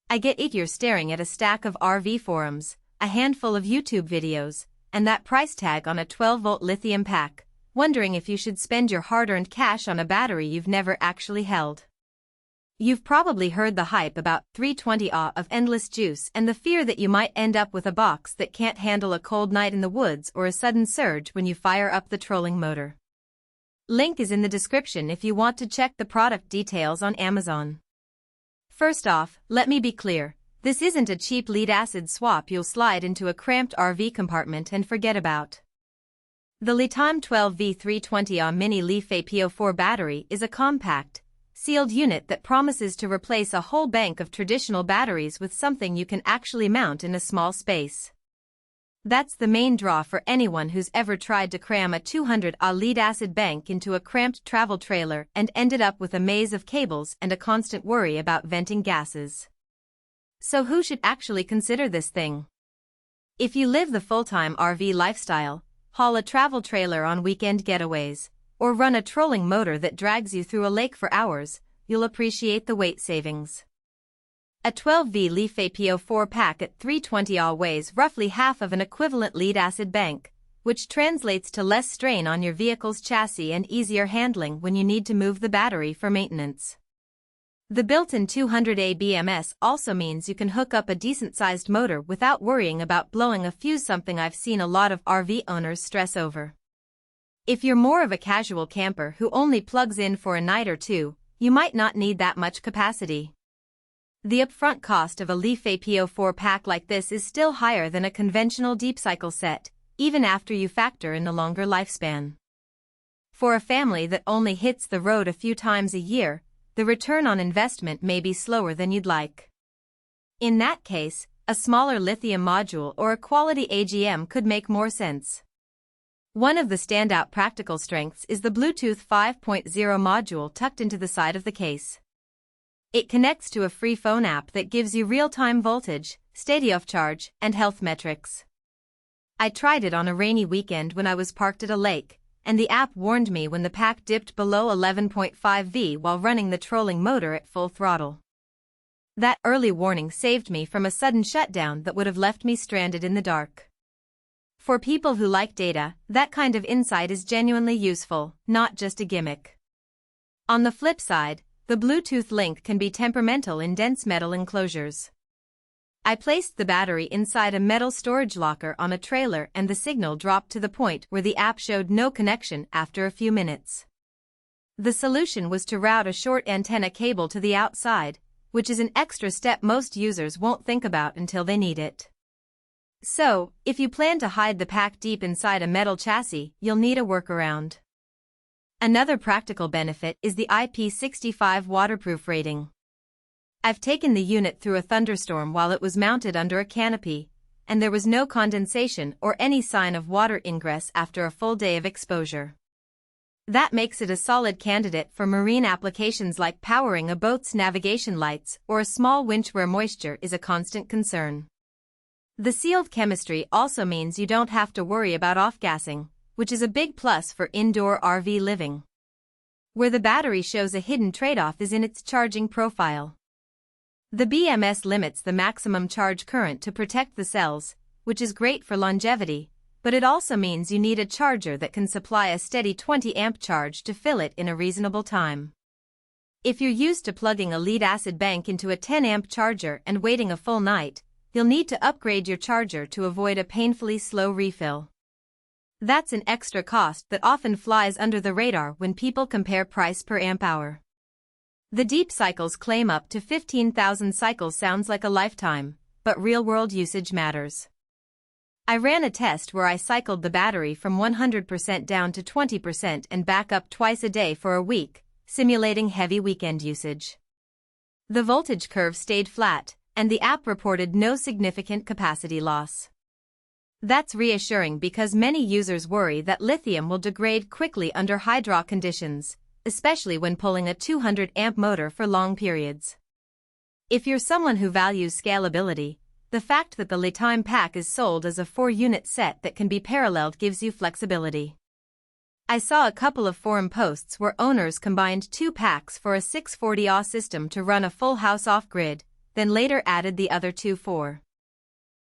I get it, you're staring at a stack of RV forums, a handful of YouTube videos, and that price tag on a 12-volt lithium pack, wondering if you should spend your hard-earned cash on a battery you've never actually held. You've probably heard the hype about 320Ah of endless juice and the fear that you might end up with a box that can't handle a cold night in the woods or a sudden surge when you fire up the trolling motor. Link is in the description if you want to check the product details on Amazon. First off, let me be clear, this isn't a cheap lead-acid swap you'll slide into a cramped RV compartment and forget about. The LiTime 12V 320Ah mini LiFePO4 battery is a compact, sealed unit that promises to replace a whole bank of traditional batteries with something you can actually mount in a small space. That's the main draw for anyone who's ever tried to cram a 200Ah lead-acid bank into a cramped travel trailer and ended up with a maze of cables and a constant worry about venting gases. So who should actually consider this thing? If you live the full-time RV lifestyle, haul a travel trailer on weekend getaways, or run a trolling motor that drags you through a lake for hours, you'll appreciate the weight savings. A 12V LiFePO4 pack at 320Ah weighs roughly half of an equivalent lead-acid bank, which translates to less strain on your vehicle's chassis and easier handling when you need to move the battery for maintenance. The built-in 200A BMS also means you can hook up a decent-sized motor without worrying about blowing a fuse, something I've seen a lot of RV owners stress over. If you're more of a casual camper who only plugs in for a night or two, you might not need that much capacity. The upfront cost of a LiFePO4 pack like this is still higher than a conventional deep cycle set, even after you factor in the longer lifespan. For a family that only hits the road a few times a year, the return on investment may be slower than you'd like. In that case, a smaller lithium module or a quality AGM could make more sense. One of the standout practical strengths is the Bluetooth 5.0 module tucked into the side of the case. It connects to a free phone app that gives you real-time voltage, state of charge, and health metrics. I tried it on a rainy weekend when I was parked at a lake, and the app warned me when the pack dipped below 11.5 V while running the trolling motor at full throttle. That early warning saved me from a sudden shutdown that would have left me stranded in the dark. For people who like data, that kind of insight is genuinely useful, not just a gimmick. On the flip side, the Bluetooth link can be temperamental in dense metal enclosures. I placed the battery inside a metal storage locker on a trailer and the signal dropped to the point where the app showed no connection after a few minutes. The solution was to route a short antenna cable to the outside, which is an extra step most users won't think about until they need it. So, if you plan to hide the pack deep inside a metal chassis, you'll need a workaround. Another practical benefit is the IP65 waterproof rating. I've taken the unit through a thunderstorm while it was mounted under a canopy, and there was no condensation or any sign of water ingress after a full day of exposure. That makes it a solid candidate for marine applications like powering a boat's navigation lights or a small winch where moisture is a constant concern. The sealed chemistry also means you don't have to worry about off-gassing, which is a big plus for indoor RV living. Where the battery shows a hidden trade-off is in its charging profile. The BMS limits the maximum charge current to protect the cells, which is great for longevity, but it also means you need a charger that can supply a steady 20-amp charge to fill it in a reasonable time. If you're used to plugging a lead-acid bank into a 10-amp charger and waiting a full night, you'll need to upgrade your charger to avoid a painfully slow refill. That's an extra cost that often flies under the radar when people compare price per amp hour. The deep cycles claim up to 15,000 cycles sounds like a lifetime, but real-world usage matters. I ran a test where I cycled the battery from 100% down to 20% and back up twice a day for a week, simulating heavy weekend usage. The voltage curve stayed flat, and the app reported no significant capacity loss. That's reassuring because many users worry that lithium will degrade quickly under high draw conditions, especially when pulling a 200-amp motor for long periods. If you're someone who values scalability, the fact that the LiTime pack is sold as a 4-unit set that can be paralleled gives you flexibility. I saw a couple of forum posts where owners combined 2 packs for a 640Ah system to run a full house off-grid, then later added the other two for